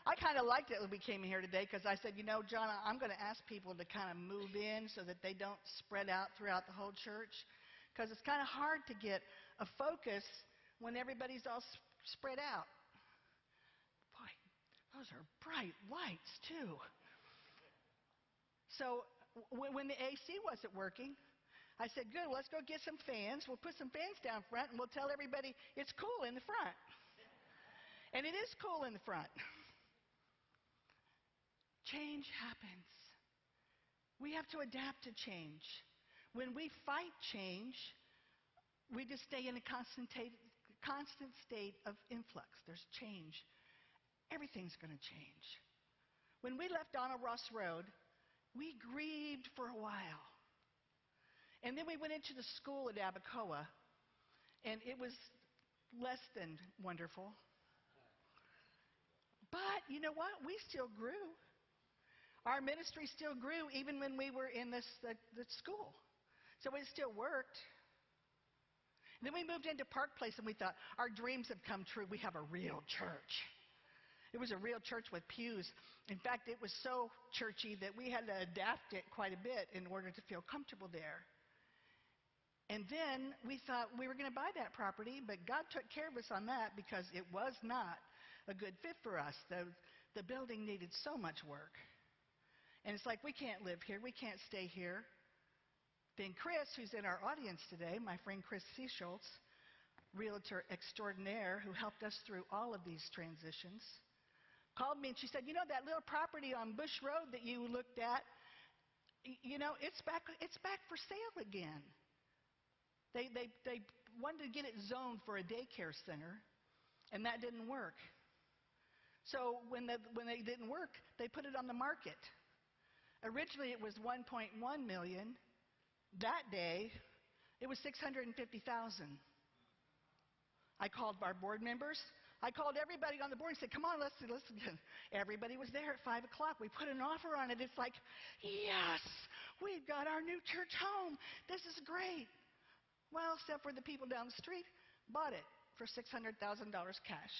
I kind of liked it when we came here today because I said, you know, John, I'm going to ask people to kind of move in so that they don't spread out throughout the whole church because it's kind of hard to get a focus when everybody's all spread out. Boy, those are bright lights, too. So when the AC wasn't working, I said, good, let's go get some fans. We'll put some fans down front and we'll tell everybody it's cool in the front. And it is cool in the front. Change happens. We have to adapt to change. When we fight change, we just stay in a constant state of influx. There's change. Everything's going to change. When we left Donald Ross Road, we grieved for a while. And then we went into the school at Abacoa, and it was less than wonderful. But you know what? We still grew. Our ministry still grew even when we were in the school. So it still worked. And then we moved into Park Place and we thought, our dreams have come true. We have a real church. It was a real church with pews. In fact, it was so churchy that we had to adapt it quite a bit in order to feel comfortable there. And then we thought we were going to buy that property, but God took care of us on that because it was not a good fit for us. The building needed so much work. And it's like, we can't live here. We can't stay here. Then Chris, who's in our audience today, my friend Chris Seaschultz, realtor extraordinaire who helped us through all of these transitions, called me and she said, you know, that little property on Bush Road that you looked at, you know, it's back for sale again. They wanted to get it zoned for a daycare center, and that didn't work. So when they didn't work, they put it on the market. Originally, it was $1.1 million. That day, it was $650,000. I called our board members. I called everybody on the board and said, come on, let's listen. Everybody was there at 5 o'clock. We put an offer on it. It's like, yes, we've got our new church home. This is great. Well, except for the people down the street bought it for $600,000 cash.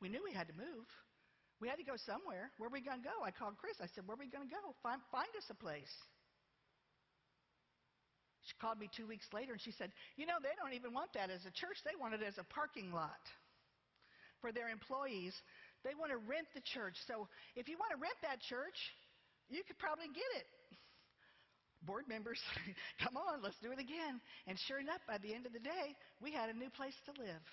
We knew we had to move. We had to go somewhere. Where are we going to go? I called Chris. I said, where are we going to go? Find us a place. She called me 2 weeks later, and she said, you know, they don't even want that as a church. They want it as a parking lot for their employees. They want to rent the church. So if you want to rent that church, you could probably get it. Board members, come on, let's do it again. And sure enough, by the end of the day, we had a new place to live.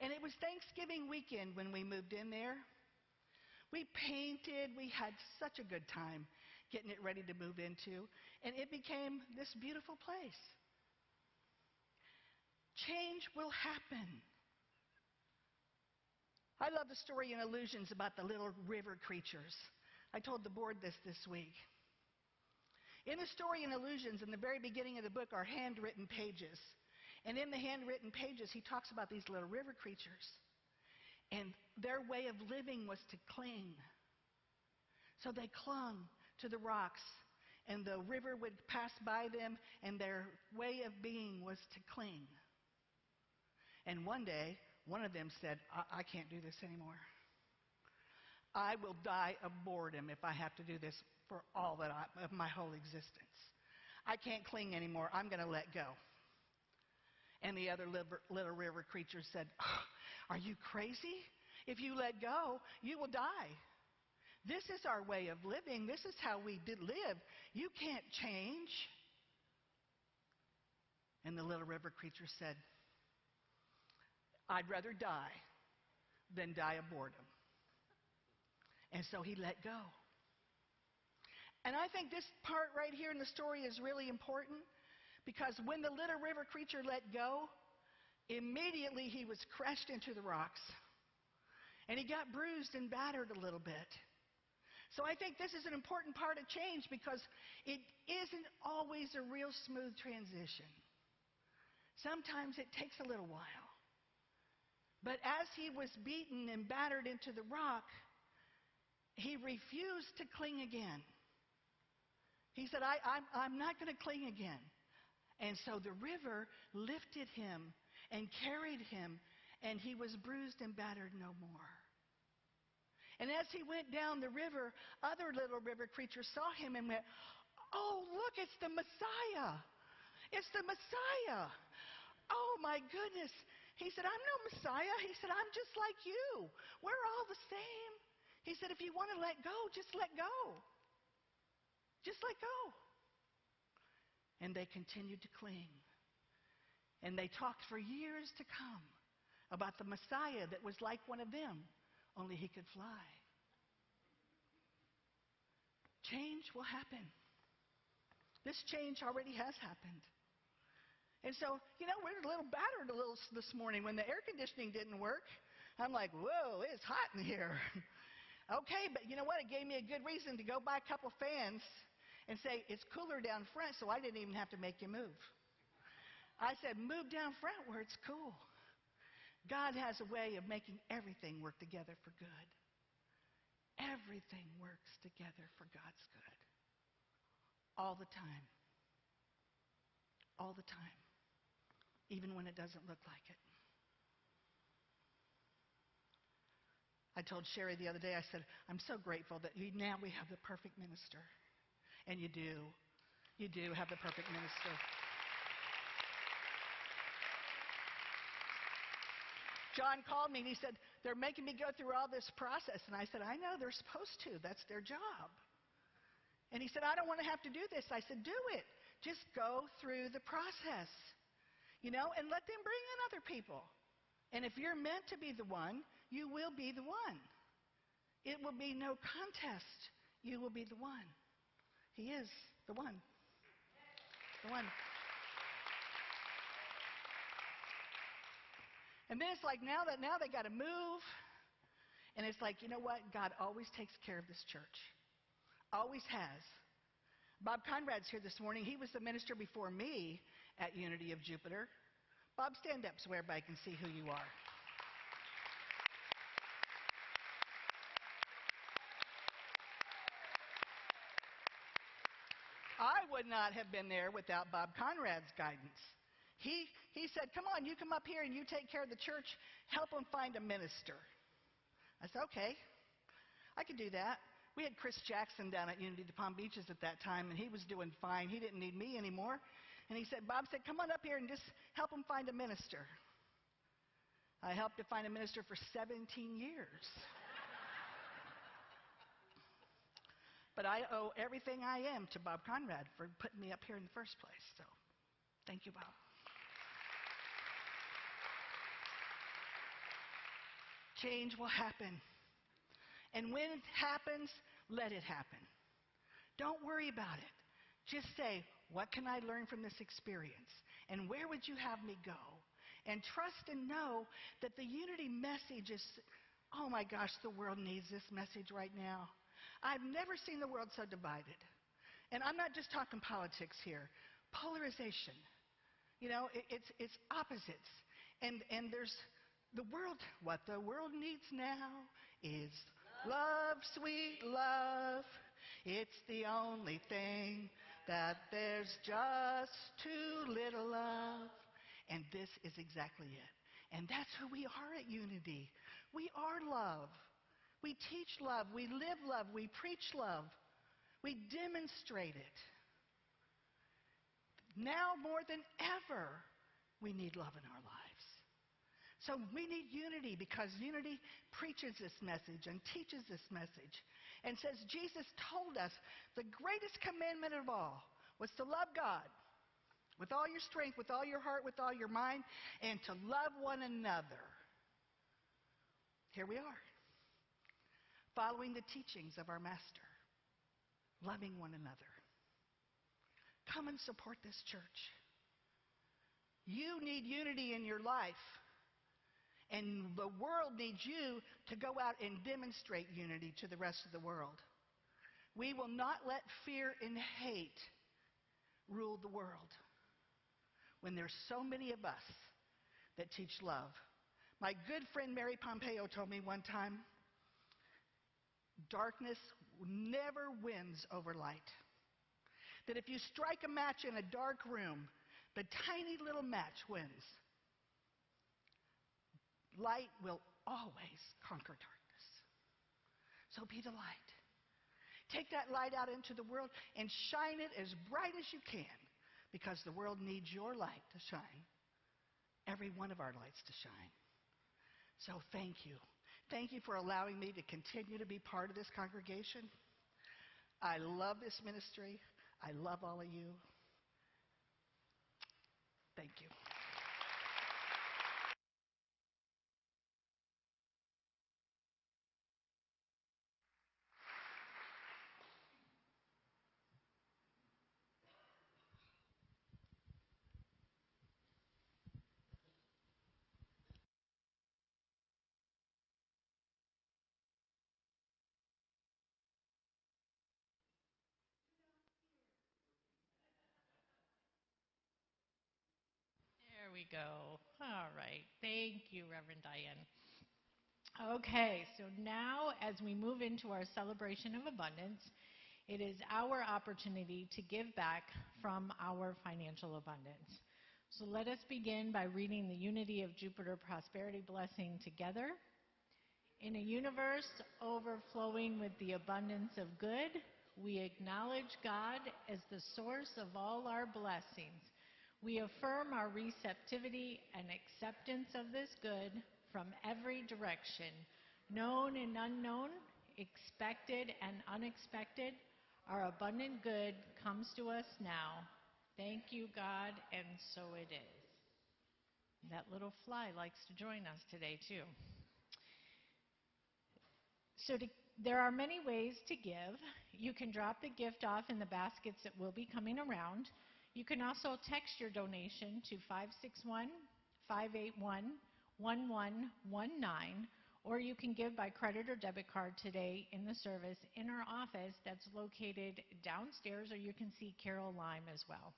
And it was Thanksgiving weekend when we moved in there. We painted. We had such a good time getting it ready to move into. And it became this beautiful place. Change will happen. I love the story in Illusions about the little river creatures. I told the board this week. In the story in Illusions, in the very beginning of the book, are handwritten pages. And in the handwritten pages, he talks about these little river creatures. And their way of living was to cling. So they clung to the rocks and the river would pass by them, and their way of being was to cling. And one day, one of them said, I can't do this anymore. I will die of boredom if I have to do this for all of my whole existence. I can't cling anymore. I'm going to let go. And the other little river creature said, are you crazy? If you let go, you will die. This is our way of living. This is how we did live. You can't change. And the little river creature said, I'd rather die than die of boredom. And so he let go. And I think this part right here in the story is really important, because when the little river creature let go, immediately he was crushed into the rocks. And he got bruised and battered a little bit. So I think this is an important part of change, because it isn't always a real smooth transition. Sometimes it takes a little while. But as he was beaten and battered into the rock, he refused to cling again. He said, I'm not going to cling again. And so the river lifted him and carried him, and he was bruised and battered no more. And as he went down the river, other little river creatures saw him and went, oh, look, it's the Messiah. It's the Messiah. Oh, my goodness. He said, I'm no Messiah. He said, I'm just like you. We're all the same. He said, if you want to let go, just let go. Just let go. And they continued to cling. And they talked for years to come about the Messiah that was like one of them, only he could fly. Change will happen. This change already has happened. And so, we're a little battered this morning when the air conditioning didn't work. I'm like, whoa, it's hot in here. Okay, but you know what? It gave me a good reason to go buy a couple fans and say, it's cooler down front, so I didn't even have to make you move. I said, move down front where it's cool. God has a way of making everything work together for good. Everything works together for God's good. All the time. All the time. Even when it doesn't look like it. I told Sherry the other day, I said, I'm so grateful that now we have the perfect minister. And you do. You do have the perfect minister. John called me and he said, they're making me go through all this process. And I said, I know, they're supposed to. That's their job. And he said, I don't want to have to do this. I said, do it. Just go through the process. And let them bring in other people. And if you're meant to be the one, you will be the one. It will be no contest. You will be the one. He is the one. The one. And then it's like now they got to move. And it's like, you know what? God always takes care of this church. Always has. Bob Conrad's here this morning. He was the minister before me at Unity of Jupiter. Bob, stand up so everybody can see who you are. I would not have been there without Bob Conrad's guidance. He said, come on, you come up here and you take care of the church. Help them find a minister. I said, okay, I could do that. We had Chris Jackson down at Unity de Palm Beaches at that time, and he was doing fine. He didn't need me anymore. And he said, Bob said, come on up here and just help them find a minister. I helped to find a minister for 17 years. But I owe everything I am to Bob Conrad for putting me up here in the first place. So, thank you, Bob. Change will happen. And when it happens, let it happen. Don't worry about it. Just say, what can I learn from this experience? And where would you have me go? And trust and know that the unity message is, oh my gosh, the world needs this message right now. I've never seen the world so divided. And I'm not just talking politics here. Polarization. It's opposites. And there's the world, what the world needs now is love, sweet love. It's the only thing that there's just too little love. And this is exactly it. And that's who we are at Unity. We are love. We teach love. We live love. We preach love. We demonstrate it. Now more than ever, we need love in our lives. So we need unity because unity preaches this message and teaches this message and says Jesus told us the greatest commandment of all was to love God with all your strength, with all your heart, with all your mind, and to love one another. Here we are, following the teachings of our Master, loving one another. Come and support this church. You need unity in your life. And the world needs you to go out and demonstrate unity to the rest of the world. We will not let fear and hate rule the world when there's so many of us that teach love. My good friend Mary Pompeo told me one time, darkness never wins over light. That if you strike a match in a dark room, the tiny little match wins. Light will always conquer darkness. So be the light. Take that light out into the world and shine it as bright as you can, because the world needs your light to shine. Every one of our lights to shine. So thank you. Thank you for allowing me to continue to be part of this congregation. I love this ministry. I love all of you. Thank you. There we go. All right. Thank you, Reverend Diane. Okay, so now as we move into our celebration of abundance, it is our opportunity to give back from our financial abundance. So let us begin by reading the Unity of Jupiter Prosperity Blessing together. In a universe overflowing with the abundance of good, we acknowledge God as the source of all our blessings. We affirm our receptivity and acceptance of this good from every direction, known and unknown, expected and unexpected. Our abundant good comes to us now. Thank you, God, and so it is. That little fly likes to join us today, too. There are many ways to give. You can drop the gift off in the baskets that will be coming around. You can also text your donation to 561-581-1119, or you can give by credit or debit card today in the service in our office that's located downstairs, or you can see Carol Lime as well.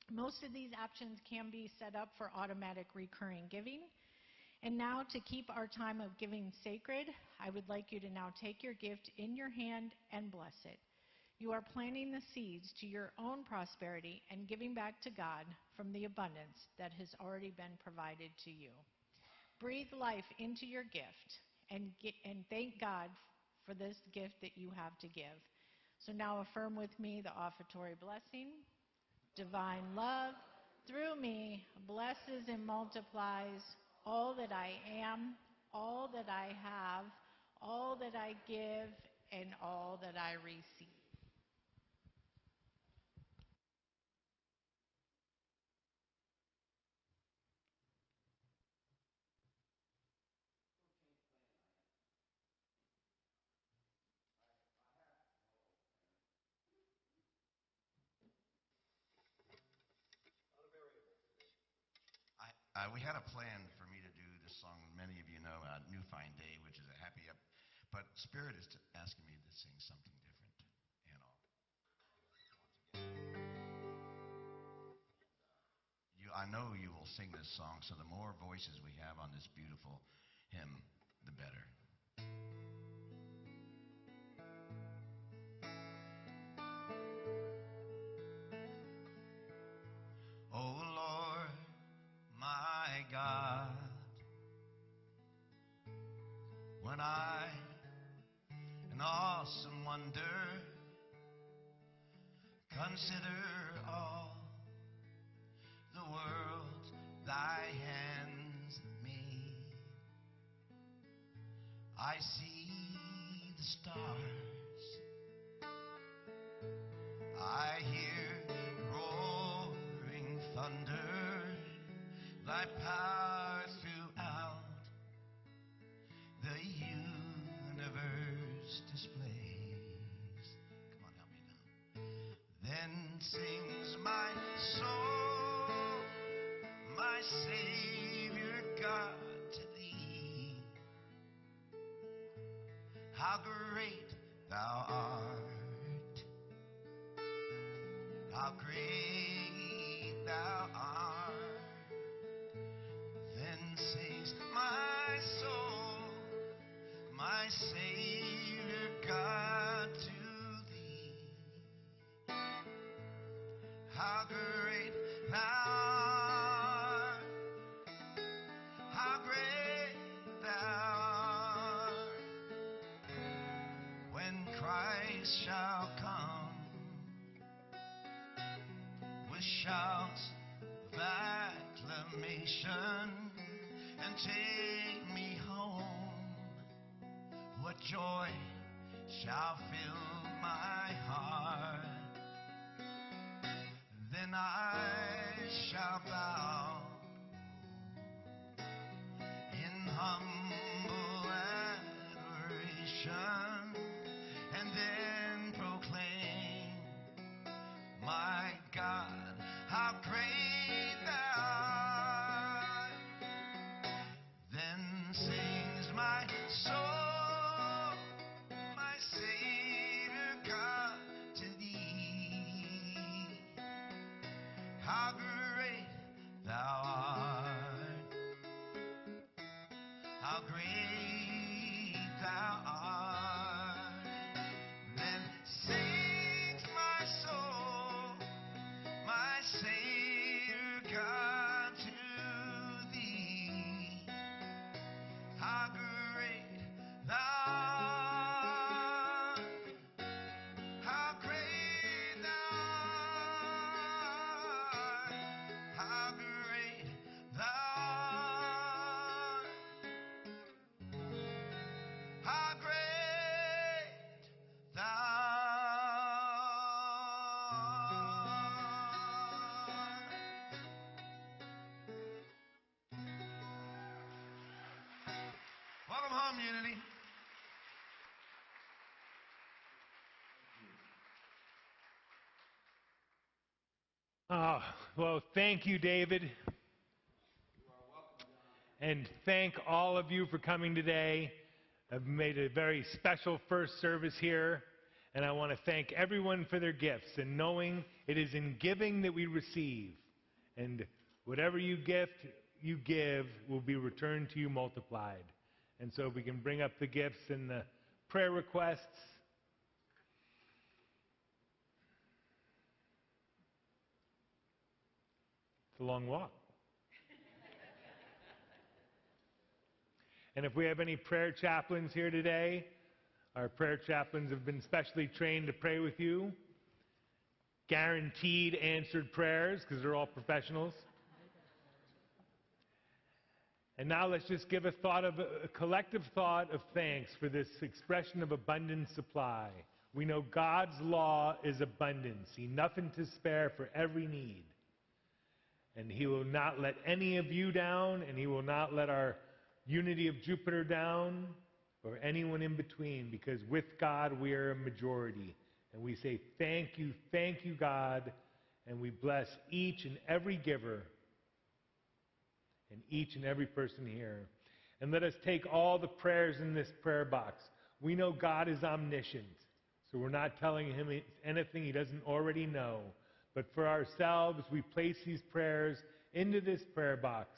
Most of these options can be set up for automatic recurring giving. And now, to keep our time of giving sacred, I would like you to now take your gift in your hand and bless it. You are planting the seeds to your own prosperity and giving back to God from the abundance that has already been provided to you. Breathe life into your gift and thank God for this gift that you have to give. So now affirm with me the offertory blessing. Divine love through me blesses and multiplies all that I am, all that I have, all that I give, and all that I receive. We had a plan for me to do this song. Many of you know New Fine Day, which is a happy up. But Spirit is asking me to sing something different. And I know you will sing this song, so the more voices we have on this beautiful hymn, the better. when I, in awesome wonder, consider all the world thy hands made. I see the stars, I hear roaring thunder, thy power throughout the universe displays. Come on, help me now. Then sings my soul, my Savior God, to thee. How great thou art, how great thou art. Then sings my soul, my Savior God, to thee. How great thou art, how great thou art. When Christ shall come with shouts of acclamation and take me home, what joy shall fill my heart. Then I shall bow in humble adoration and then proclaim, my God, how great thou art. Then sings my soul, my Savior God, to thee. How great thou art, how great thou art. Then sings my soul, my Savior God, to thee. How great thou art, how great thou art, how great thou art, how great thou art. Welcome home, Unity. Well, thank you, David. And thank all of you for coming today. I've made a very special first service here, and I want to thank everyone for their gifts and knowing it is in giving that we receive. And whatever you give will be returned to you multiplied. And so if we can bring up the gifts and the prayer requests. It's a long walk. And if we have any prayer chaplains here today, our prayer chaplains have been specially trained to pray with you. Guaranteed answered prayers, because they're all professionals. And now let's just give a collective thought of thanks for this expression of abundant supply. We know God's law is abundance, enough and to spare for every need. And He will not let any of you down, and He will not let our Unity of Jupiter down, or anyone in between, because with God we are a majority. And we say thank you, God, and we bless each and every giver and each and every person here. And let us take all the prayers in this prayer box. We know God is omniscient, so we're not telling Him anything He doesn't already know. But for ourselves, we place these prayers into this prayer box,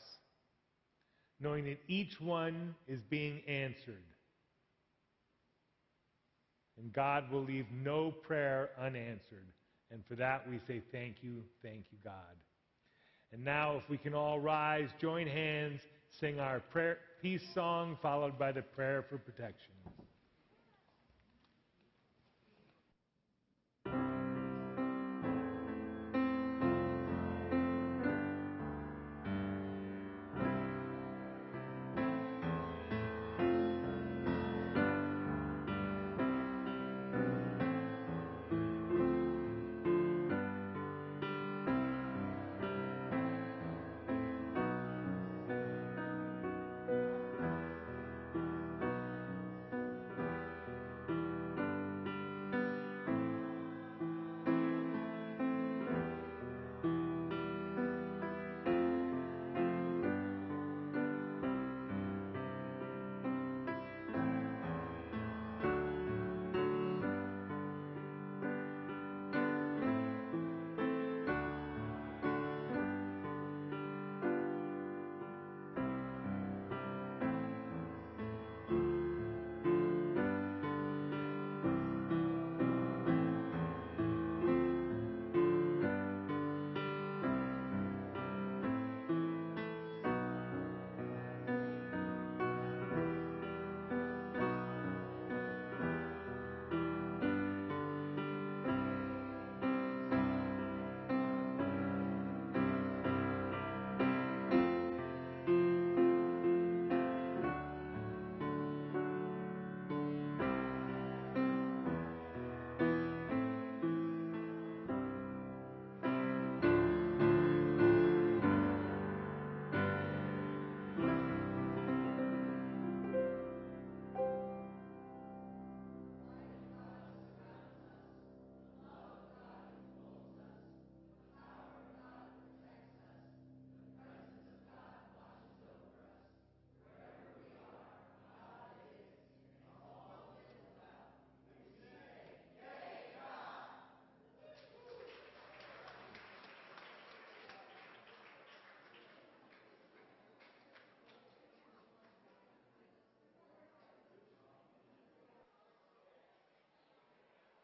knowing that each one is being answered. And God will leave no prayer unanswered. And for that we say thank you, God. And now if we can all rise, join hands, sing our prayer, peace song, followed by the prayer for protection.